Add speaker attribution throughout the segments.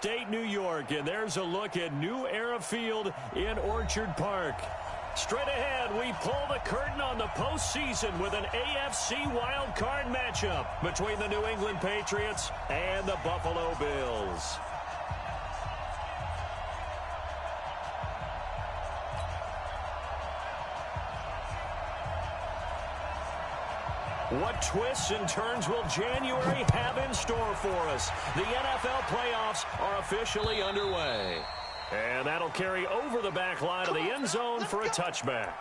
Speaker 1: upstate New York, and there's a look at New Era Field in Orchard Park. Straight ahead, we pull the curtain on the postseason with an AFC wildcard matchup between the New England Patriots and the Buffalo Bills. What twists and turns will January have in store for us? The NFL playoffs are officially underway. And that'll carry over the back line of the end zone for a touchback.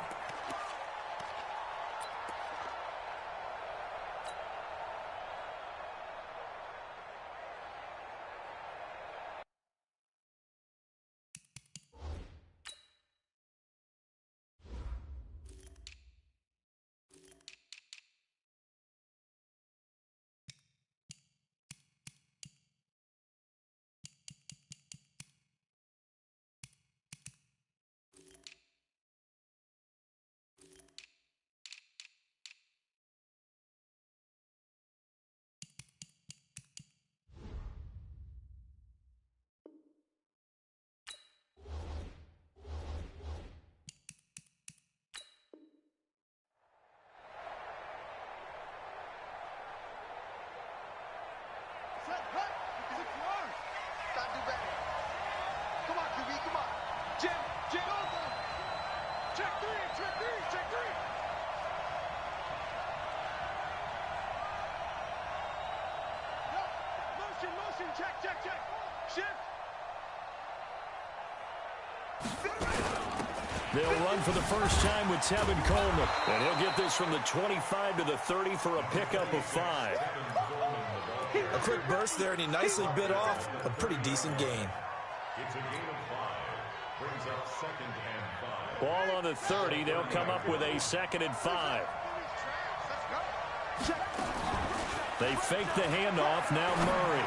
Speaker 1: They'll run for the first time with Tevin Coleman. And he'll get this from the 25 to the 30 for a pickup of 5.
Speaker 2: A quick burst there, and he nicely bit off a pretty decent gain.
Speaker 3: It's a gain of 5. Brings up 2nd and 5.
Speaker 1: Ball on the 30. They'll come up with a 2nd and 5. They fake the handoff. Now Murray.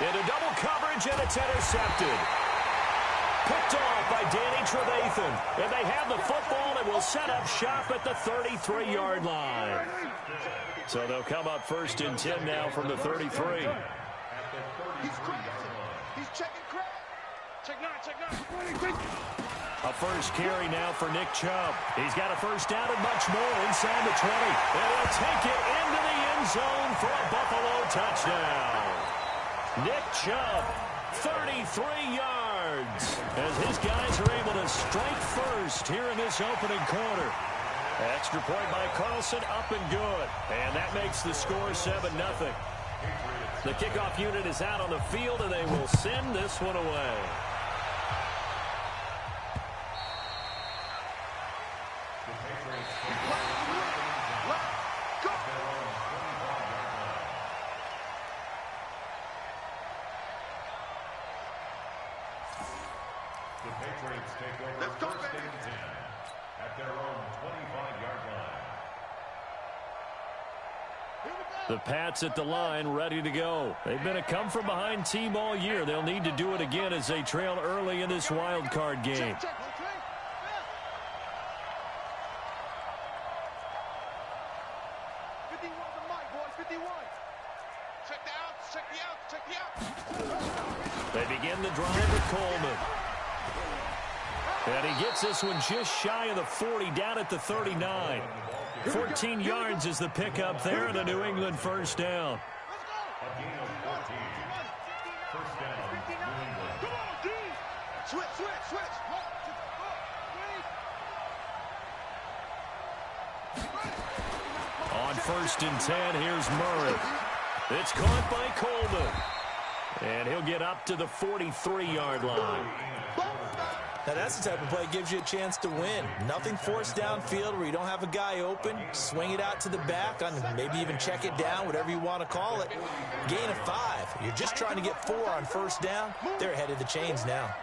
Speaker 1: Into double coverage, and it's intercepted. Picked off by Danny Trevathan. And they have the football and will set up shop at the 33-yard line. So they'll come up 1st and 10 now from the 33.
Speaker 4: He's checking crap. Check 9.
Speaker 1: A first carry now for Nick Chubb. He's got a first down and much more inside the 20. And he'll take it into the end zone for a Buffalo touchdown. Nick Chubb, 33 yards, as his guys are able to strike first here in this opening quarter. Extra point by Carlson, up and good. And that makes the score 7-0. The kickoff unit is out on the field, and they will send this one away. The Pats at the line, ready to go. They've been a come-from-behind team all year. They'll need to do it again as they trail early in this wild card game. They begin the drive with Coleman. And he gets this one just shy of the 40, down at the 39. 14 yards is the pickup there, and a New England first down.
Speaker 3: A gain of 14. First down, New England.
Speaker 4: Switch.
Speaker 1: On 1st and 10, here's Murray. It's caught by Coleman. And he'll get up to the 43-yard line.
Speaker 2: Now, that's the type of play that gives you a chance to win. Nothing forced downfield where you don't have a guy open. Swing it out to the back, maybe even check it down, whatever you want to call it. Gain of 5. You're just trying to get 4 on first down. They're ahead of the chains now.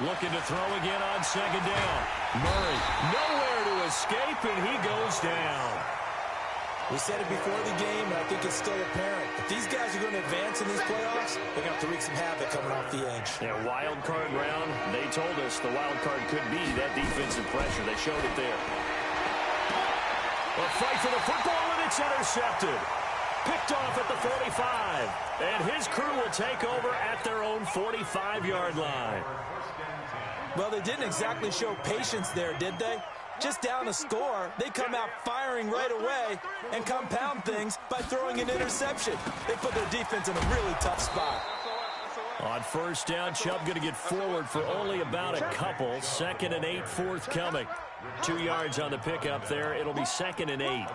Speaker 1: Looking to throw again on 2nd down. Murray nowhere to escape, and he goes down.
Speaker 2: We said it before the game, and I think it's still apparent. If these guys are going to advance in these playoffs, they're going to have to wreak some havoc coming off the edge.
Speaker 1: Yeah, wild card round, they told us the wild card could be that defensive pressure. They showed it there. A fight for the football, and it's intercepted. Picked off at the 45. And his crew will take over at their own 45-yard line.
Speaker 2: Well, they didn't exactly show patience there, did they? Just down a score, they come out firing right away and compound things by throwing an interception. They put their defense in a really tough spot.
Speaker 1: On first down, Chubb going to get forward for only about a couple. 2nd and 8 forthcoming. 2 yards on the pickup there. It'll be 2nd and 8.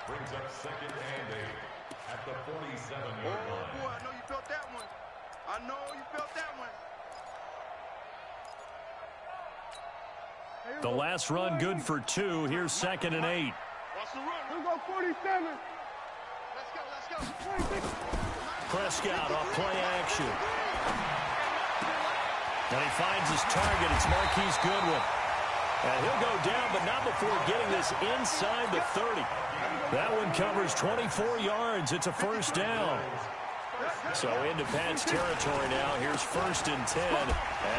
Speaker 3: Brings up 2nd and 8 at the 47-yard line.
Speaker 4: Oh, boy, I know you felt that one. I know you felt that one.
Speaker 1: The last run good for 2. Here's 2nd and 8.
Speaker 4: Watch the run. Here we go, 47. Let's go.
Speaker 1: Prescott off play action. And he finds his target. It's Marquise Goodwin. And he'll go down, but not before getting this inside the 30. That one covers 24 yards. It's a first down. So into Pat's territory now. Here's 1st and 10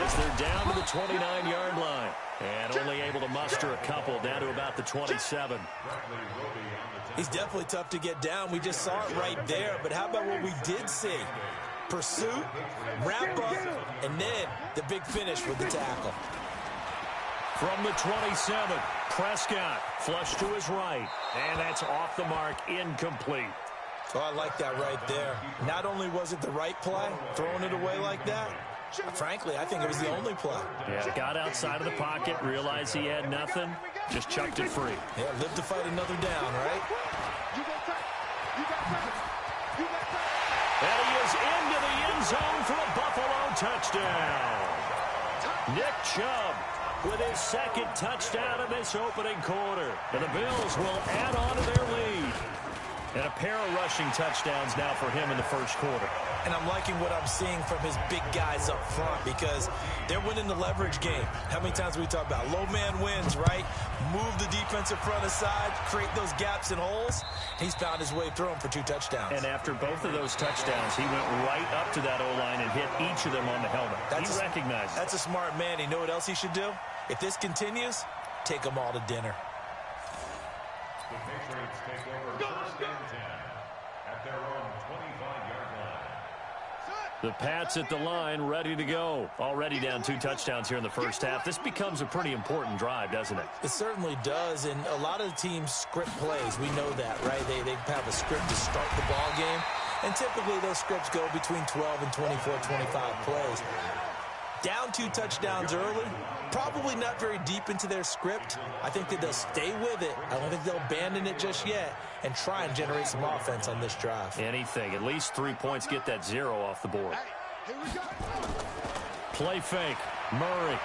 Speaker 1: as they're down to the 29-yard line. And only able to muster a couple down to about the 27.
Speaker 2: He's definitely tough to get down. We just saw it right there. But how about what we did see? Pursuit, wrap up, and then the big finish with the tackle.
Speaker 1: From the 27, Prescott flush to his right. And that's off the mark, incomplete.
Speaker 2: Oh, I like that right there. Not only was it the right play, throwing it away like that, frankly, I think it was the only play.
Speaker 1: Yeah, got outside of the pocket, realized he had nothing, just chucked it free.
Speaker 2: Yeah, live to fight another down, right?
Speaker 1: And he is into the end zone for a Buffalo touchdown. Nick Chubb with his 2nd touchdown in this opening quarter. And the Bills will add on to their lead. And a pair of rushing touchdowns now for him in the first quarter.
Speaker 2: And I'm liking what I'm seeing from his big guys up front because they're winning the leverage game. How many times we talk about low man wins, right? Move the defensive front aside, create those gaps and holes. He's found his way through them for 2 touchdowns.
Speaker 1: And after both of those touchdowns, he went right up to that O-line and hit each of them on the helmet. He recognized it.
Speaker 2: That's a smart man. You know what else he should do? If this continues, take them all to dinner.
Speaker 3: The Patriots take over 1st and 10 at their own 25-yard line.
Speaker 1: The Pats at the line, ready to go. Already down 2 touchdowns here in the first half. This becomes a pretty important drive, doesn't it?
Speaker 2: It certainly does, and a lot of the teams script plays. We know that, right? They have a script to start the ball game, and typically those scripts go between 12 and 24, 25 plays. Down 2 touchdowns early, probably not very deep into their script. I think that they'll stay with it. I don't think they'll abandon it just yet and try and generate some offense on this drive.
Speaker 1: Anything. At least 3 points, get that 0 off the board. Play fake. Murray.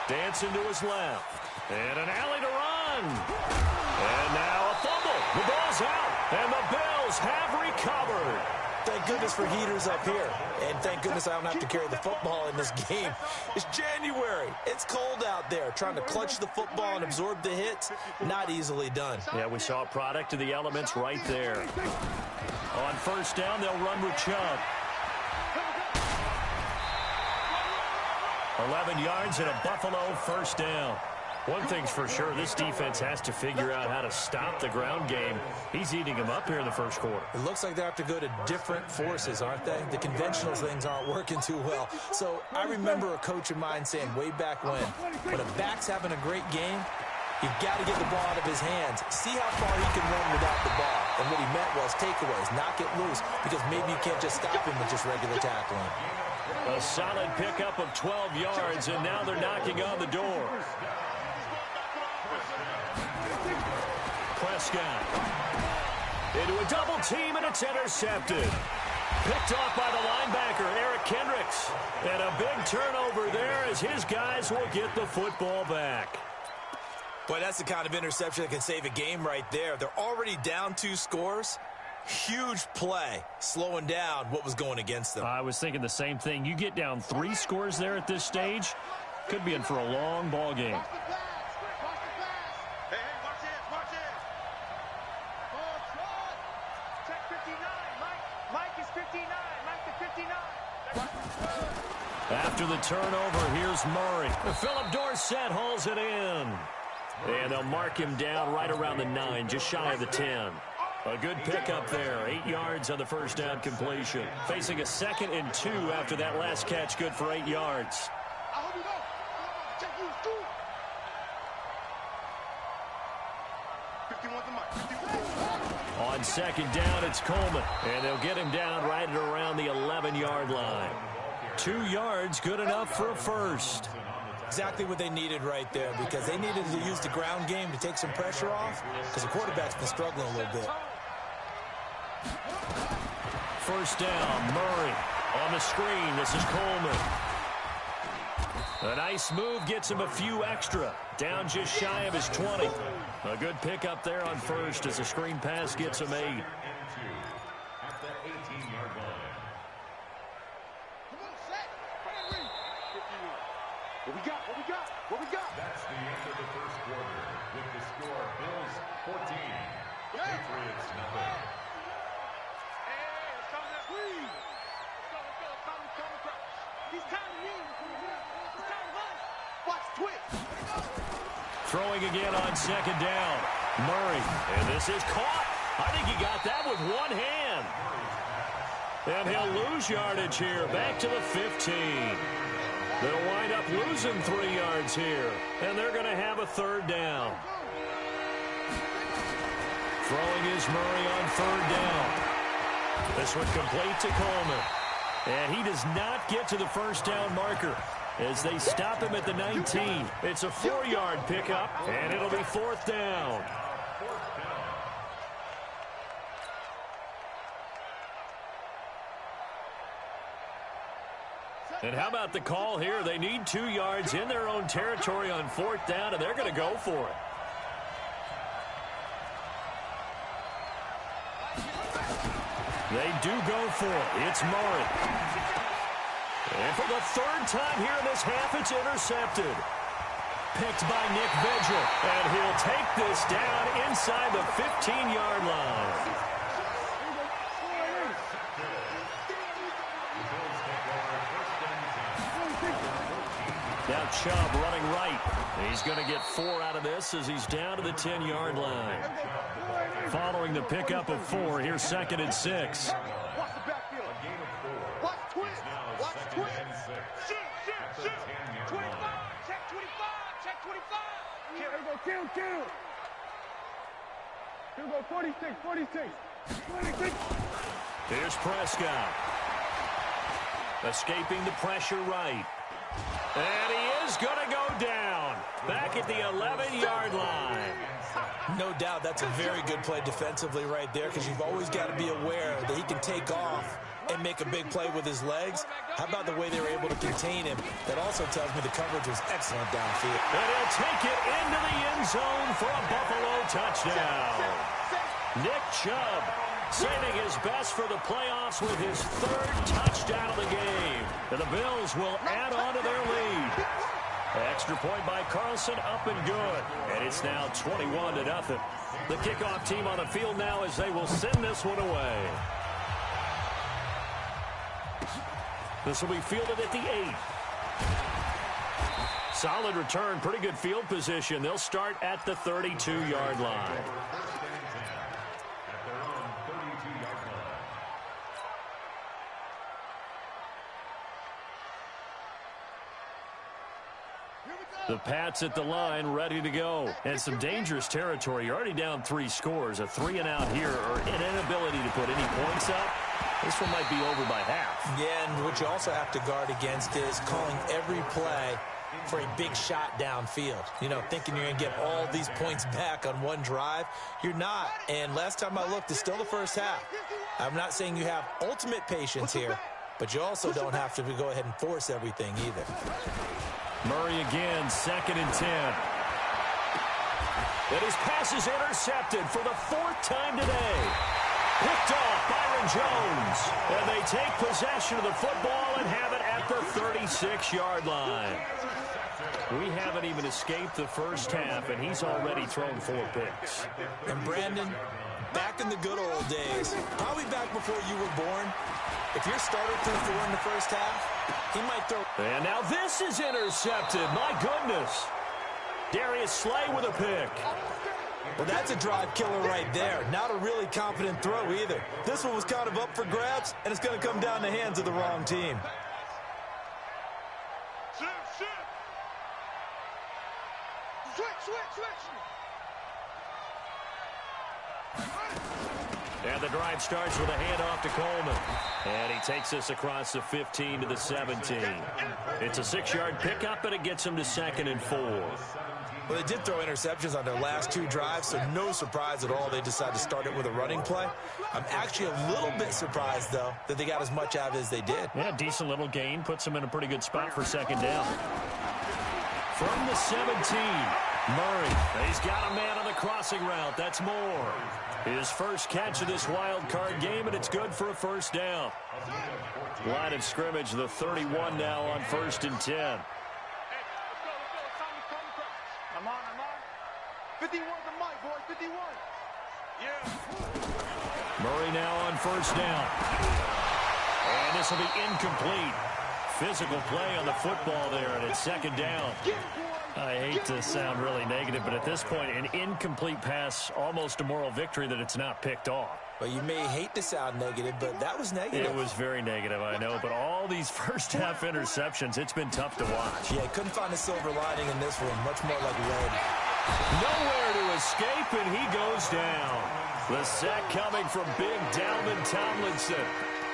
Speaker 1: Dancing to his left. And an alley to run. And now a fumble. The ball's out. And the Bills have recovered.
Speaker 2: Thank goodness for heaters up here. And thank goodness I don't have to carry the football in this game. It's January. It's cold out there. Trying to clutch the football and absorb the hits, not easily done.
Speaker 1: Yeah, we saw a product of the elements right there. On first down, they'll run with Chubb. 11 yards and a Buffalo first down. One thing's for sure, this defense has to figure out how to stop the ground game. He's eating them up here in the first quarter.
Speaker 2: It looks like they have to go to different forces, aren't they? The conventional things aren't working too well. So I remember a coach of mine saying way back when a back's having a great game, you've got to get the ball out of his hands. See how far he can run without the ball. And what he meant was takeaways, knock it loose, because maybe you can't just stop him with just regular tackling.
Speaker 1: A solid pickup of 12 yards, and now they're knocking on the door. Prescott into a double team, and it's intercepted. Picked off by the linebacker, Eric Kendricks. And a big turnover there as his guys will get the football back.
Speaker 2: Boy, that's the kind of interception that can save a game right there. They're already down 2 scores. Huge play, slowing down what was going against them.
Speaker 1: I was thinking the same thing. You get down 3 scores there at this stage, could be in for a long ball game. After the turnover, here's Murray. Philip Dorsett hauls it in. And they'll mark him down right around the 9, just shy of the 10. A good pickup there, 8 yards on the first down completion. Facing a 2nd and 2 after that last catch, good for 8 yards. On 2nd down, it's Coleman. And they'll get him down right at around the 11-yard line. 2 yards, good enough for a first.
Speaker 2: Exactly what they needed right there, because they needed to use the ground game to take some pressure off, because the quarterback's been struggling a little bit.
Speaker 1: First down, Murray on the screen. This is Coleman. A nice move gets him a few extra. Down just shy of his 20. A good pickup there on first as the screen pass gets him 8.
Speaker 3: At the 18-yard line.
Speaker 4: What we got? What we got? What we got?
Speaker 3: That's the end of the first quarter with the score Bills 14, Patriots nothing.
Speaker 4: Hey, it's time to squeeze. Let's go. He's time to use. It's time to run. Watch twitch.
Speaker 1: Throwing again on 2nd down. Murray, and this is caught. I think he got that with one hand. And he'll lose yardage here, back to the 15. They'll wind up losing 3 yards here, and they're going to have a 3rd down. Throwing is Murray on 3rd down. This one complete to Coleman. And he does not get to the first down marker as they stop him at the 19. It's a 4-yard pickup, and it'll be 4th down. And how about the call here? They need 2 yards in their own territory on 4th down, and they're going to go for it. They do go for it. It's Murray. And for the 3rd time here in this half, it's intercepted. Picked by Nick Vigil. And he'll take this down inside the 15-yard line. Now Chubb running right. He's going to get 4 out of this as he's down to the 10-yard line. Following the pickup of 4, here's 2nd and 6.
Speaker 4: Watch the backfield. Watch twitch. Watch twitch. Shoot. 25. Check 25. Check 25. Here we go. Kill. Here we go. 46.
Speaker 1: Here's Prescott. Escaping the pressure right. And he is going to go down. Back at the 11-yard line.
Speaker 2: No doubt that's a very good play defensively right there, because you've always got to be aware that he can take off and make a big play with his legs. How about the way they were able to contain him? That also tells me the coverage was excellent downfield.
Speaker 1: And he'll take it into the end zone for a Buffalo touchdown. Nick Chubb saving his best for the playoffs with his 3rd touchdown of the game. And the Bills will add on to their lead. Extra point by Carlson, up and good. And it's now 21-0. The kickoff team on the field now as they will send this one away. This will be fielded at the 8. Solid return, pretty good field position. They'll start at the 32-yard line. The Pats at the line, ready to go. And some dangerous territory. You're already down 3 scores. A 3 and out here, or an inability to put any points up. This one might be over by half.
Speaker 2: Yeah, and what you also have to guard against is calling every play for a big shot downfield. You know, thinking you're going to get all these points back on one drive. You're not. And last time I looked, it's still the first half. I'm not saying you have ultimate patience here, but you also don't have to go ahead and force everything either.
Speaker 1: Murray again, 2nd and 10. And his pass is intercepted for the 4th time today. Picked off Byron Jones. And they take possession of the football and have it at the 36-yard line. We haven't even escaped the first half, and he's already thrown 4 picks.
Speaker 2: And Brandon, back in the good old days, probably back before you were born, if your starter threw 4 in the first half, he might throw.
Speaker 1: And now this is intercepted. My goodness. Darius Slay with a pick.
Speaker 2: Well, that's a drive killer right there. Not a really confident throw either. This one was kind of up for grabs, and it's going to come down the hands of the wrong team.
Speaker 1: And the drive starts with a handoff to Coleman. And he takes us across the 15 to the 17. It's a 6-yard pickup, and it gets him to 2nd and 4.
Speaker 2: Well, they did throw interceptions on their last 2 drives, so no surprise at all they decided to start it with a running play. I'm actually a little bit surprised, though, that they got as much out of it as they did.
Speaker 1: Yeah, decent little gain. Puts them in a pretty good spot for 2nd down. From the 17, Murray. He's got a man on the crossing route. That's Moore. His first catch of this wild card game, and it's good for a 1st down. Line of scrimmage, the 31 now on 1st and 10.
Speaker 4: I'm on. 51 the mic, boys. 51. Yeah.
Speaker 1: Murray now on 1st down. And this will be incomplete. Physical play on the football there, and it's 2nd down. I hate to sound really negative, but at this point, an incomplete pass, almost a moral victory that it's not picked off.
Speaker 2: Well, you may hate to sound negative, but that was negative.
Speaker 1: It was very negative, I know, but all these first-half interceptions, it's been tough to watch.
Speaker 2: Yeah, couldn't find a silver lining in this one. Much more like lead.
Speaker 1: Nowhere to escape, and he goes down. The sack coming from big Dalvin Tomlinson.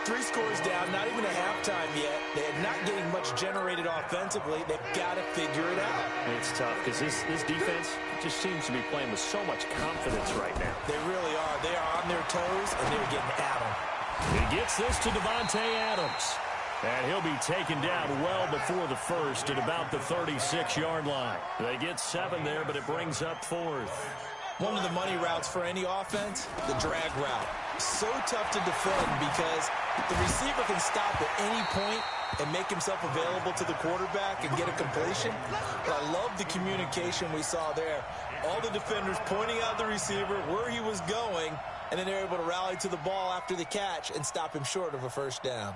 Speaker 2: 3 scores down, not even at halftime yet. They're not getting much generated offensively. They've got to figure it out.
Speaker 1: It's tough because this defense just seems to be playing with so much confidence right now.
Speaker 2: They really are. They are on their toes, and they're getting at them.
Speaker 1: He gets this to Devontae Adams. And he'll be taken down well before the 1st at about the 36-yard line. They get 7 there, but it brings up 4th.
Speaker 2: One of the money routes for any offense, the drag route. So tough to defend because the receiver can stop at any point and make himself available to the quarterback and get a completion. But I love the communication we saw there. All the defenders pointing out the receiver, where he was going, and then they're able to rally to the ball after the catch and stop him short of a 1st down.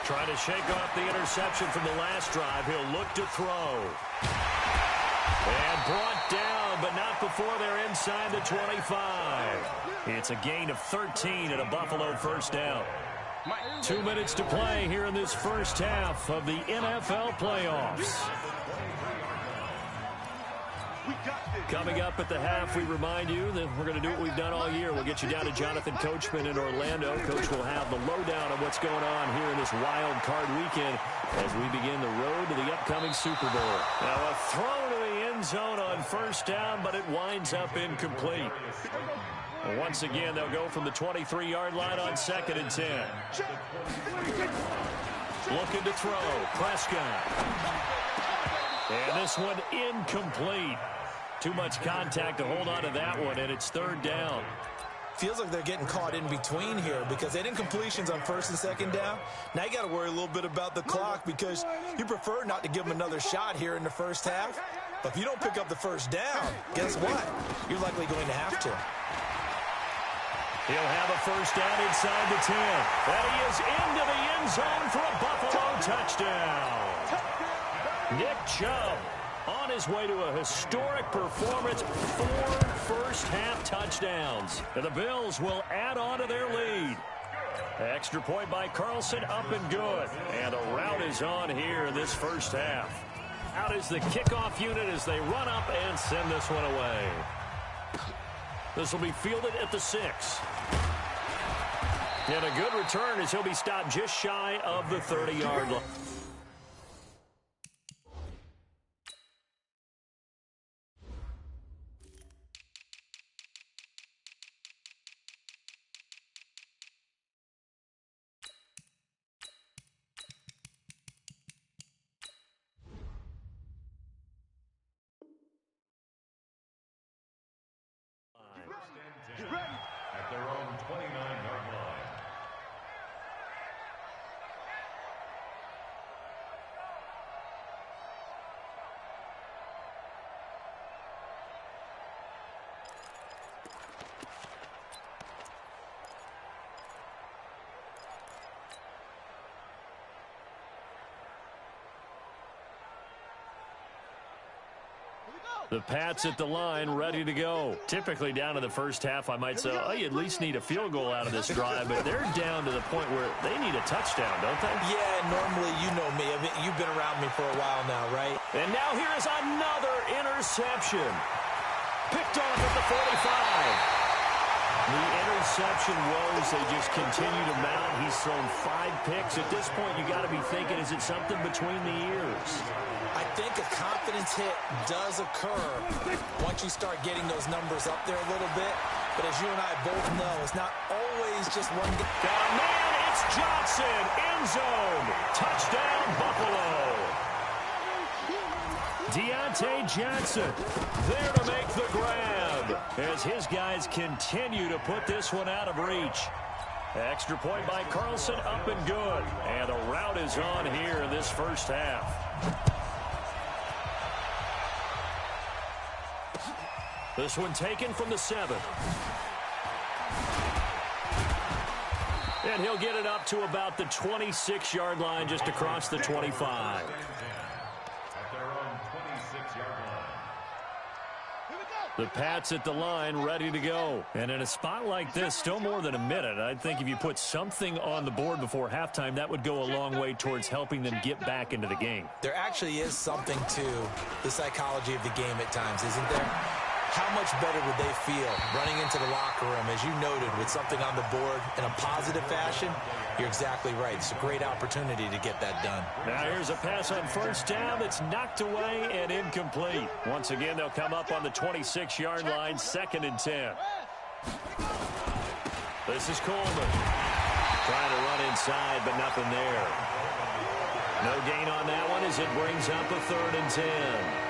Speaker 1: Trying to shake off the interception from the last drive. He'll look to throw. And brought down, but not before they're inside the 25. It's a gain of 13 and a Buffalo 1st down. 2 minutes to play here in this 1st half of the NFL playoffs. Coming up at the half, we remind you that we're going to do what we've done all year. We'll get you down to Jonathan Coachman in Orlando. Coach will have the lowdown on what's going on here in this wild card weekend as we begin the road to the upcoming Super Bowl. Now a throw to the end zone on 1st down, but it winds up incomplete. And once again, they'll go from the 23-yard line on 2nd and 10. Looking to throw. Prescott. And this one incomplete. Too much contact to hold on to that one, and it's 3rd down.
Speaker 2: Feels like they're getting caught in between here because they didn't completions on 1st and 2nd down. Now you got to worry a little bit about the clock because you prefer not to give them another shot here in the 1st half. But if you don't pick up the 1st down, guess what? You're likely going to have to.
Speaker 1: He'll have a 1st down inside the 10. And he is into the end zone for a Buffalo touchdown. Nick Chubb on his way to a historic performance, 4 first-half touchdowns. And the Bills will add on to their lead. Extra point by Carlson, up and good. And the route is on here in this 1st half. Out is the kickoff unit as they run up and send this one away. This will be fielded at the 6. And a good return as he'll be stopped just shy of the 30-yard line.
Speaker 3: At their own 29-yard line.
Speaker 1: The Pats at the line, ready to go. Typically down to the first half, I might say, oh, you at least need a field goal out of this drive, but they're down to the point where they need a touchdown, don't they?
Speaker 2: Yeah, normally, you know me. I mean, you've been around me for a while now, right?
Speaker 1: And now here is another interception. Picked off at the 45. The interception woes, they just continue to mount. He's thrown 5 picks. At this point, you got to be thinking, is it something between the ears?
Speaker 2: I think a confidence hit does occur once you start getting those numbers up there a little bit. But as you and I both know, it's not always just one guy.
Speaker 1: Got a man, it's Johnson, end zone. Touchdown, Buffalo. Deontay Johnson there to make the grab as his guys continue to put this one out of reach. Extra point by Carlson, up and good. And the route is on here in this first half. This one taken from the 7. And he'll get it up to about the 26-yard line, just across the 25. The Pats at the line, ready to go. And in a spot like this, still more than a minute, I think if you put something on the board before halftime, that would go a long way towards helping them get back into the game.
Speaker 2: There actually is something to the psychology of the game at times, isn't there? How much better would they feel running into the locker room, as you noted, with something on the board in a positive fashion? You're exactly right. It's a great opportunity to get that done.
Speaker 1: Now here's a pass on first down that's knocked away and incomplete. Once again, they'll come up on the 26-yard line, 2nd and 10. This is Coleman. Trying to run inside, but nothing there. No gain on that one as it brings up a 3rd and 10.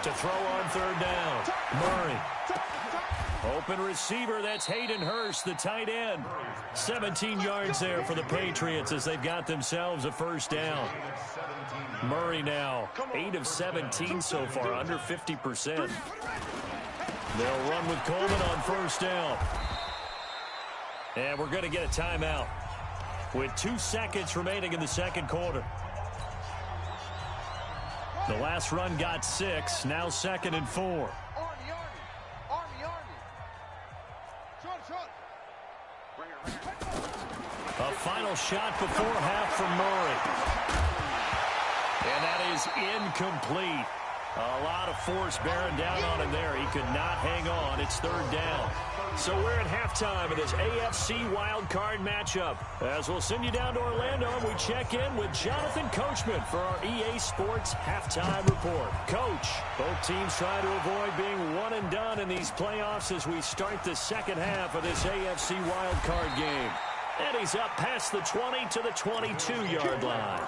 Speaker 1: To throw on 3rd down. Murray. Open receiver, that's Hayden Hurst, the tight end. 17 yards there for the Patriots as they've got themselves a first down. Murray now, 8 of 17 so far, under 50%. They'll run with Coleman on first down. And we're going to get a timeout with 2 seconds remaining in the second quarter. The last run got 6, now 2nd and 4.
Speaker 4: Army. Short. Bring it.
Speaker 1: A final shot before half from Murray. And that is incomplete. A lot of force bearing down on him there. He could not hang on. It's 3rd down. So we're at halftime of this AFC wildcard matchup. As we'll send you down to Orlando, and we check in with Jonathan Coachman for our EA Sports Halftime Report. Coach, both teams try to avoid being one and done in these playoffs as we start the second half of this AFC wildcard game. And he's up past the 20 to the 22-yard line.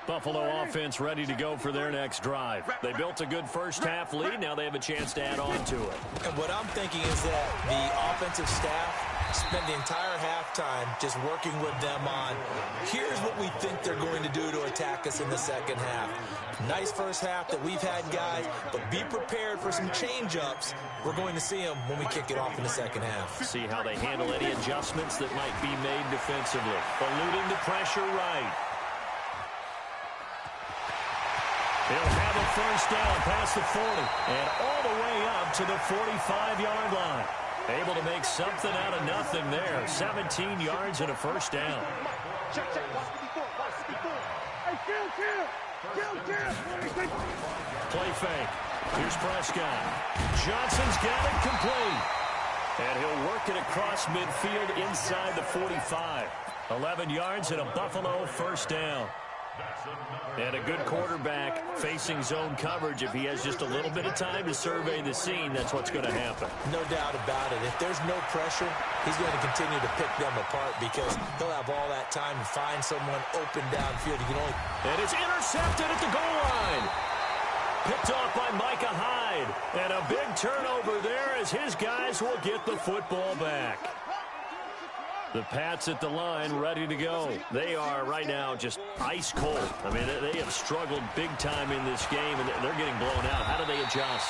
Speaker 1: Buffalo offense ready to go for their next drive. They built a good first half lead. Now they have a chance to add on to it.
Speaker 2: And what I'm thinking is that the offensive staff spend the entire halftime just working with them on, here's what we think they're going to do to attack us in the second half. Nice first half that we've had, guys, but be prepared for some change-ups. We're going to see them when we kick it off in the second half.
Speaker 1: See how they handle any adjustments that might be made defensively. Eluding the pressure right. He'll have a first down past the 40 and all the way up to the 45-yard line. Able to make something out of nothing there. 17 yards and a first down.
Speaker 4: Check. Hey, kill.
Speaker 1: Play fake. Here's Prescott. Johnson's got it complete. And he'll work it across midfield inside the 45. 11 yards and a Buffalo first down. And a good quarterback facing zone coverage. If he has just a little bit of time to survey the scene, that's what's going to happen.
Speaker 2: No doubt about it. If there's no pressure, he's going to continue to pick them apart because he'll have all that time to find someone open downfield.
Speaker 1: And it's intercepted at the goal line. Picked off by Micah Hyde. And a big turnover there as his guys will get the football back. The Pats at the line, ready to go. They are right now just ice cold. I mean, they have struggled big time in this game, and they're getting blown out. How do they adjust?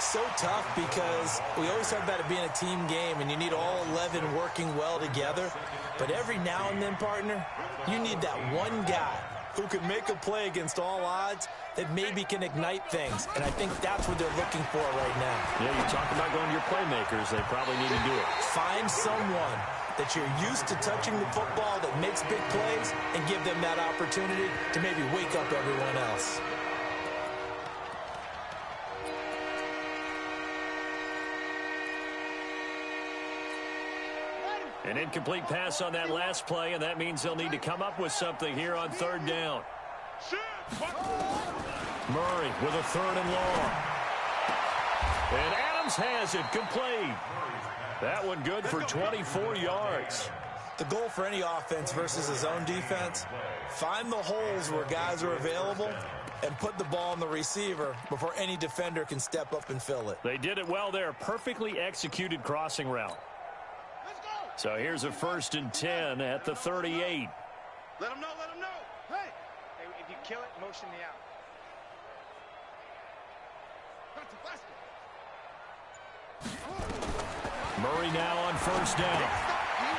Speaker 2: So tough because we always talk about it being a team game, and you need all 11 working well together. But every now and then, partner, you need that one guy who can make a play against all odds that maybe can ignite things. And I think that's what they're looking for right now.
Speaker 1: Yeah, you talk about going to your playmakers. They probably need to do it.
Speaker 2: Find someone that you're used to touching the football that makes big plays and give them that opportunity to maybe wake up everyone else.
Speaker 1: An incomplete pass on that last play, and that means they'll need to come up with something here on third down. Murray with a third and long. And Adams has it complete. That one good for 24 yards.
Speaker 2: The goal for any offense versus his own defense, find the holes where guys are available and put the ball on the receiver before any defender can step up and fill it.
Speaker 1: They did it well there. Perfectly executed crossing route. So here's a 1st and 10 at the 38.
Speaker 4: Let him know, let him know. Hey, if you kill it, motion me out.
Speaker 1: Murray now on 1st down.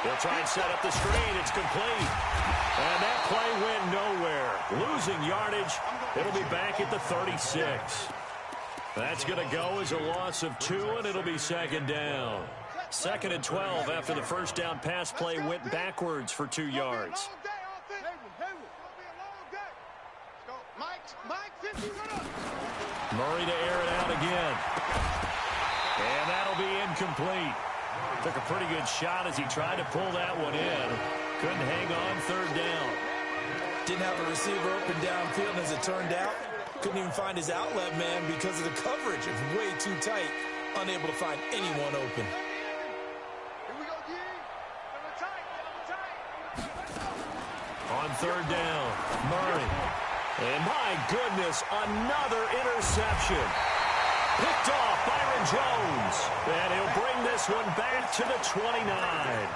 Speaker 1: They'll try and set up the screen. It's complete. And that play went nowhere. Losing yardage. It'll be back at the 36. That's going to go as a loss of 2, and it'll be 2nd down. 2nd and 12 after the 1st down pass play went backwards for 2 yards. Murray to air it out again. And that'll be incomplete. Took a pretty good shot as he tried to pull that one in. Couldn't hang on 3rd down.
Speaker 2: Didn't have a receiver open downfield, and as it turned out, couldn't even find his outlet man because of the coverage. It was way too tight. Unable to find anyone open.
Speaker 1: On 3rd down, Murray. And my goodness, another interception. Picked off Byron Jones. And he'll bring this one back to the 29.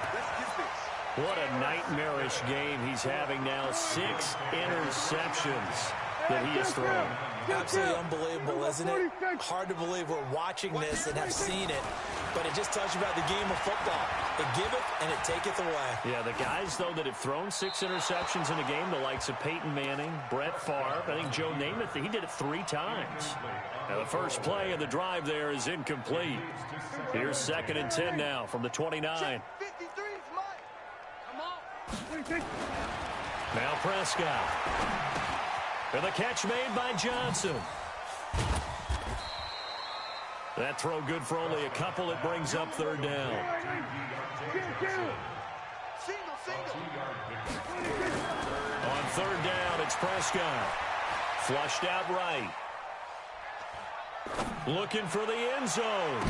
Speaker 1: What a nightmarish game he's having now. 6 interceptions that he has thrown.
Speaker 2: Absolutely unbelievable, isn't it? Hard to believe we're watching this and have seen it, but it just tells you about the game of football. It giveth and it taketh away.
Speaker 1: Yeah, the guys, though, that have thrown 6 interceptions in a game, the likes of Peyton Manning, Brett Favre, I think Joe Namath, he did it 3 times. Now, the first play of the drive there is incomplete. Here's 2nd and 10 now from the 29. Now Prescott. And the catch made by Johnson. That throw good for only a couple. It brings up 3rd down. On 3rd down, it's Prescott. Flushed out right. Looking for the end zone.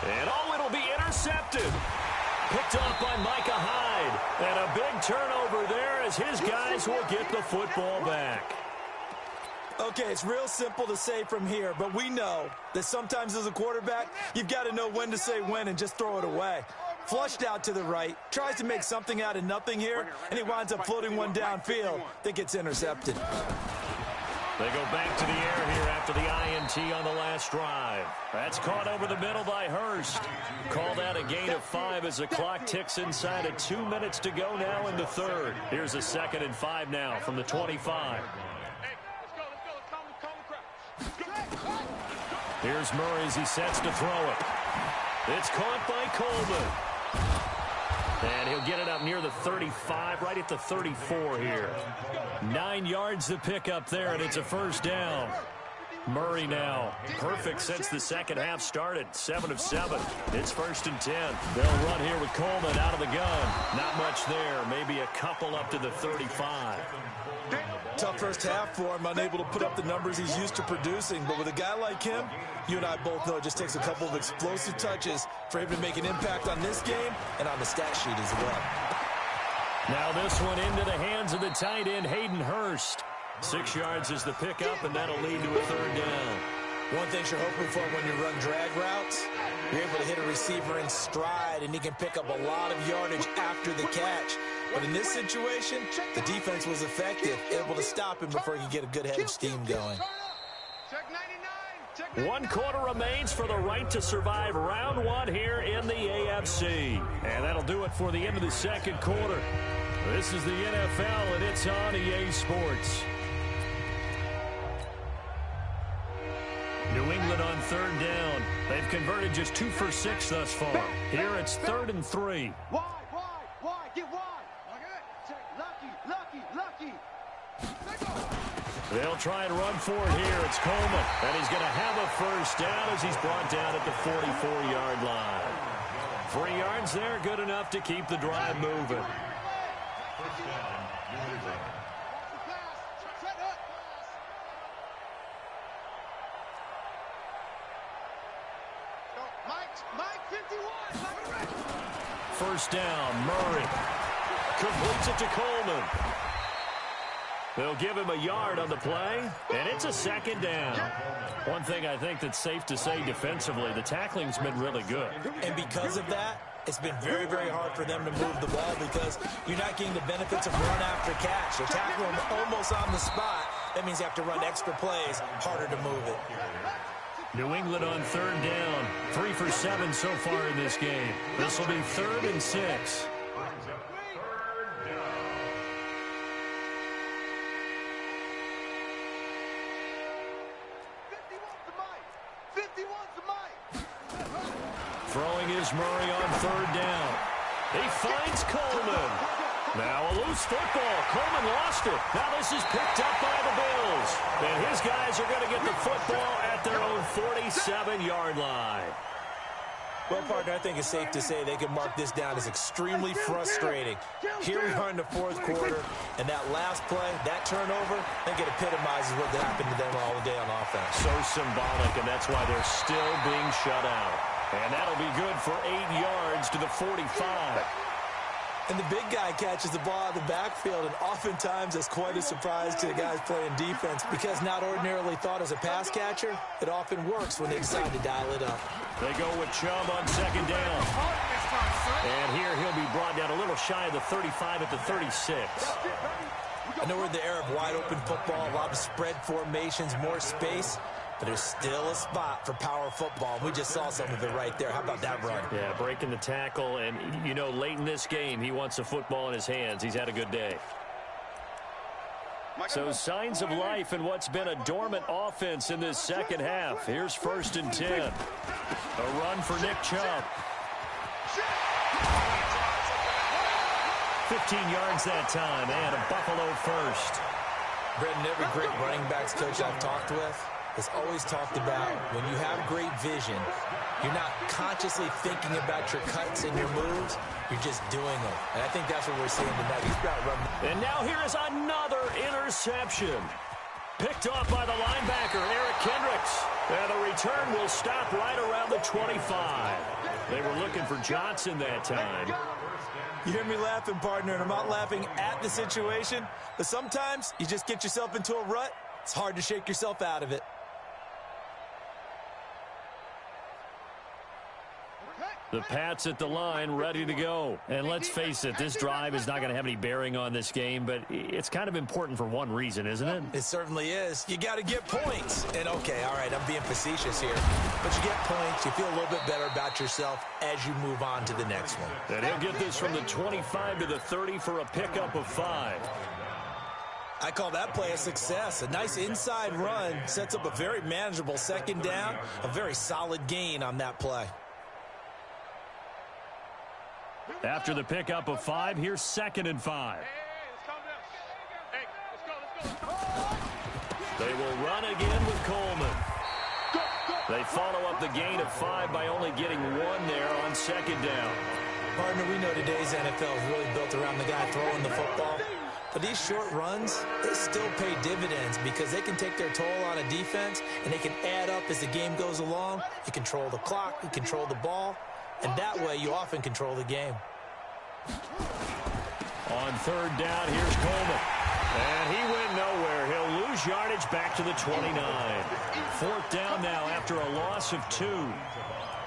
Speaker 1: And oh, it'll be intercepted. Picked off by Micah Hyde. And a big turnover there as his guys will get the football back.
Speaker 2: Okay, it's real simple to say from here, but we know that sometimes as a quarterback, you've got to know when to say when and just throw it away. Flushed out to the right, tries to make something out of nothing here, and he winds up floating one downfield that gets intercepted.
Speaker 1: They go back to the air here after the INT on the last drive. That's caught over the middle by Hurst. Called out a gain of 5 as the clock ticks inside of 2 minutes to go now in the 3rd. Here's a 2nd and 5 now from the 25. Here's Murray as he sets to throw it. It's caught by Coleman. And he'll get it up near the 35, right at the 34 here. 9 yards to pick up there, and it's a 1st down. Murray now, perfect since the second half started, 7 of 7. It's 1st and 10. They'll run here with Coleman out of the gun. Not much there, maybe a couple up to the 35.
Speaker 2: Tough first half for him, unable to put up the numbers he's used to producing. But with a guy like him, you and I both know it just takes a couple of explosive touches for him to make an impact on this game and on the stat sheet as well.
Speaker 1: Now this one into the hands of the tight end, Hayden Hurst. 6 yards is the pickup, and that'll lead to a 3rd down.
Speaker 2: One thing you're hoping for when you run drag routes, you're able to hit a receiver in stride, and he can pick up a lot of yardage after the catch. But in this situation, the defense was effective, able to stop him before he could get a good head of steam going.
Speaker 1: One quarter remains for the right to survive round one here in the AFC. And that'll do it for the end of the second quarter. This is the NFL, and it's on EA Sports. New England on third down. They've converted just 2 for 6 thus far. Here it's 3rd and 3.
Speaker 4: Wide. Get wide. Lucky.
Speaker 1: They'll try and run for it here. It's Coleman, and he's going to have a first down as he's brought down at the 44-yard line. 3 yards there, good enough to keep the drive moving. First down, Murray. Completes it to Coleman. They'll give him a yard on the play, and it's a 2nd down. One thing I think that's safe to say defensively, the tackling's been really good.
Speaker 2: And because of that, it's been very, very hard for them to move the ball because you're not getting the benefits of run after catch. They're tackling him almost on the spot. That means you have to run extra plays, harder to move it.
Speaker 1: New England on third down. 3 for 7 so far in this game. This will be 3rd and 6. Throwing is Murray on third down. He finds Coleman. Now a loose football. Coleman lost it. Now this is picked up by the Bills. And his guys are going to get the football at their own 47-yard line.
Speaker 2: Well, partner, I think it's safe to say they can mark this down as extremely frustrating. Here we are in the 4th quarter, and that last play, that turnover, I think it epitomizes what happened to them all day on offense.
Speaker 1: So symbolic, and that's why they're still being shut out. And that'll be good for 8 yards to the 45.
Speaker 2: And the big guy catches the ball out of the backfield, and oftentimes it's quite a surprise to the guys playing defense because not ordinarily thought as a pass catcher, it often works when they decide to dial it up.
Speaker 1: They go with Chubb on 2nd down. And here he'll be brought down a little shy of the 35 at the 36.
Speaker 2: I know we're in the era of wide-open football, a lot of spread formations, more space, but there's still a spot for power football. We just saw some of it right there. How about that run?
Speaker 1: Yeah, breaking the tackle, and, you know, late in this game, he wants the football in his hands. He's had a good day. So signs of life in what's been a dormant offense in this second half. Here's 1st and 10. A run for Nick Chubb. 15 yards that time, and a Buffalo first.
Speaker 2: Brendan, every great running backs coach I've talked with has always talked about when you have great vision, you're not consciously thinking about your cuts and your moves, you're just doing them. And I think that's what we're seeing tonight. He's got running.
Speaker 1: And now here is another interception. Picked off by the linebacker, Eric Kendricks. And the return will stop right around the 25. They were looking for Johnson that time.
Speaker 2: You hear me laughing, partner, and I'm not laughing at the situation, but sometimes you just get yourself into a rut. It's hard to shake yourself out of it.
Speaker 1: The Pats at the line, ready to go. And let's face it, this drive is not going to have any bearing on this game, but it's kind of important for one reason, isn't it?
Speaker 2: It certainly is. You got to get points. And, okay, all right, I'm being facetious here. But you get points, you feel a little bit better about yourself as you move on to the next one.
Speaker 1: And he'll get this from the 25 to the 30 for a pickup of 5.
Speaker 2: I call that play a success. A nice inside run sets up a very manageable 2nd down, a very solid gain on that play.
Speaker 1: After the pickup of 5, here's 2nd and 5. They will run again with Coleman. They follow up the gain of 5 by only getting 1 there on 2nd down.
Speaker 2: Partner, we know today's NFL is really built around the guy throwing the football. But these short runs, they still pay dividends because they can take their toll on a defense and they can add up as the game goes along. You control the clock, you control the ball, and that way you often control the game.
Speaker 1: On 3rd down, here's Coleman. And he went nowhere. He'll lose lose yardage back to the 29. Fourth down now after a loss of 2.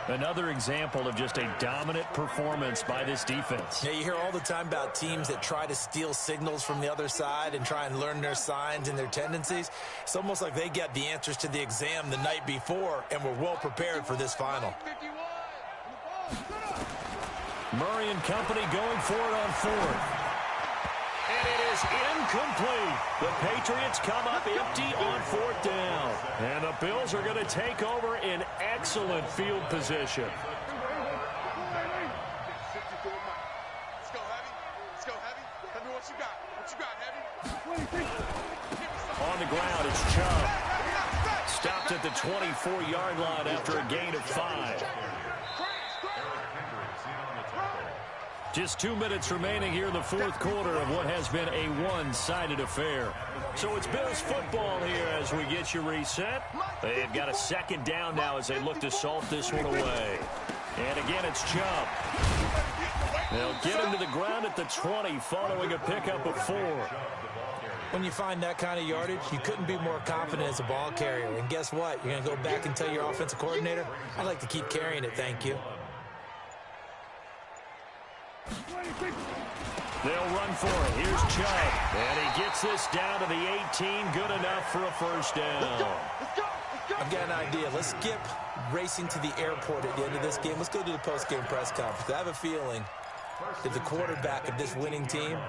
Speaker 1: Another example of just a dominant performance by this defense.
Speaker 2: Yeah, you hear all the time about teams that try to steal signals from the other side and try and learn their signs and their tendencies. It's almost like they got the answers to the exam the night before and were well prepared for this final.
Speaker 1: Murray and company going for it on 4th. And it is incomplete. The Patriots come up empty on 4th down. And the Bills are going to take over in excellent field position.
Speaker 4: Let's go, Heavy. Let's go, Heavy. Tell me what you got. What you got, Heavy?
Speaker 1: On the ground, it's Chubb. Stopped at the 24-yard line after a gain of 5. Just 2 minutes remaining here in the 4th quarter of what has been a one-sided affair. So it's Bills football here as we get you reset. They've got a 2nd down now as they look to salt this one away. And again, it's Chubb. They'll get him to the ground at the 20 following a pickup of 4.
Speaker 2: When you find that kind of yardage, you couldn't be more confident as a ball carrier. And guess what? You're going to go back and tell your offensive coordinator, I'd like to keep carrying it, thank you.
Speaker 1: They'll run for it. Here's Chubb. And he gets this down to the 18. Good enough for a 1st down.
Speaker 2: I've got an idea. Let's skip racing to the airport at the end of this game. Let's go to the post-game press conference. I have a feeling that the quarterback of this winning team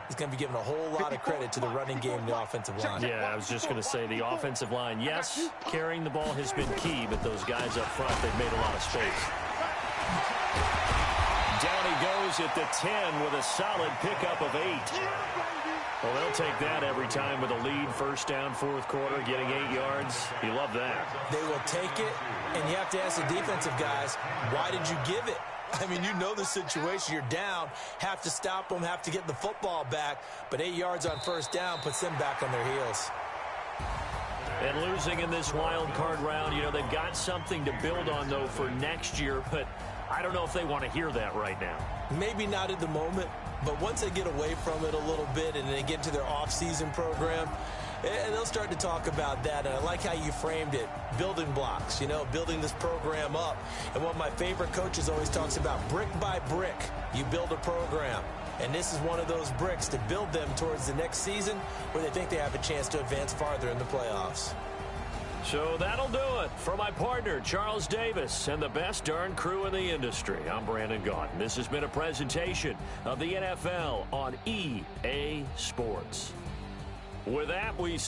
Speaker 2: is going to be given a whole lot of credit to the running game and the offensive line.
Speaker 1: Yeah, I was just going to say the offensive line, yes, carrying the ball has been key, but those guys up front, they've made a lot of space. Down he goes at the 10 with a solid pickup of 8. Well, they'll take that every time with a lead. 1st down, 4th quarter, getting 8 yards. You love that.
Speaker 2: They will take it, and you have to ask the defensive guys, why did you give it? I mean, you know the situation. You're down, have to stop them, have to get the football back, but 8 yards on 1st down puts them back on their heels.
Speaker 1: And losing in this wild card round, you know, they've got something to build on, though, for next year, but I don't know if they want to hear that right now.
Speaker 2: Maybe not at the moment, but once they get away from it a little bit and they get to their off-season program, they'll start to talk about that. And I like how you framed it, building blocks, you know, building this program up. And one of my favorite coaches always talks about brick by brick, you build a program. And this is one of those bricks to build them towards the next season where they think they have a chance to advance farther in the playoffs.
Speaker 1: So that'll do it for my partner, Charles Davis, and the best darn crew in the industry. I'm Brandon Gaudin. This has been a presentation of the NFL on EA Sports. With that, we